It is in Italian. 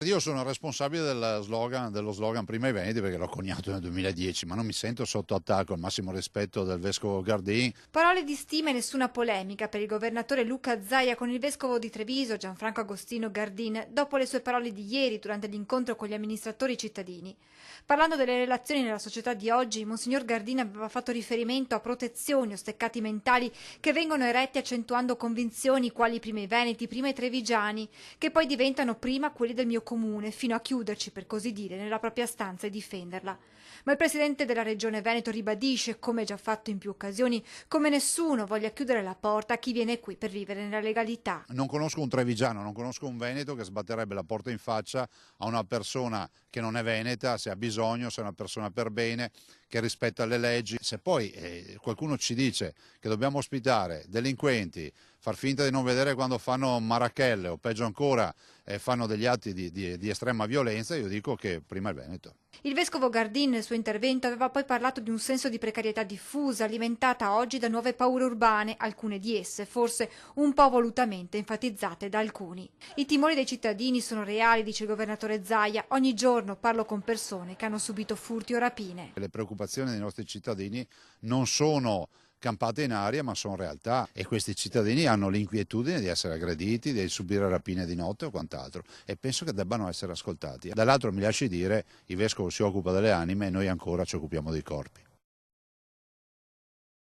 Io sono responsabile dello slogan Prima i Veneti perché l'ho coniato nel 2010, ma non mi sento sotto attacco, al massimo rispetto del vescovo Gardin. Parole di stima e nessuna polemica per il governatore Luca Zaia con il vescovo di Treviso, Gianfranco Agostino Gardin, dopo le sue parole di ieri durante l'incontro con gli amministratori cittadini. Parlando delle relazioni nella società di oggi, Monsignor Gardin aveva fatto riferimento a protezioni o steccati mentali che vengono eretti accentuando convinzioni quali prima i Veneti, prima i Trevigiani, che poi diventano prima quelli del mio comune, fino a chiuderci, per così dire, nella propria stanza e difenderla. Ma il presidente della regione Veneto ribadisce, come già fatto in più occasioni, come nessuno voglia chiudere la porta a chi viene qui per vivere nella legalità. Non conosco un trevigiano, non conosco un veneto che sbatterebbe la porta in faccia a una persona che non è veneta, se ha bisogno, se è una persona per bene, che rispetta le leggi. Se poi qualcuno ci dice che dobbiamo ospitare delinquenti, far finta di non vedere quando fanno marachelle o peggio ancora fanno degli atti di estrema violenza, io dico che prima il Veneto. Il vescovo Gardin nel suo intervento aveva poi parlato di un senso di precarietà diffusa, alimentata oggi da nuove paure urbane, alcune di esse forse un po' volutamente enfatizzate da alcuni. I timori dei cittadini sono reali, dice il governatore Zaia. Ogni giorno parlo con persone che hanno subito furti o rapine. Le preoccupazioni dei nostri cittadini non sono campate in aria, ma sono realtà, e questi cittadini hanno l'inquietudine di essere aggrediti, di subire rapine di notte o quant'altro, e penso che debbano essere ascoltati. Dall'altro, mi lasci dire, il vescovo si occupa delle anime e noi ancora ci occupiamo dei corpi.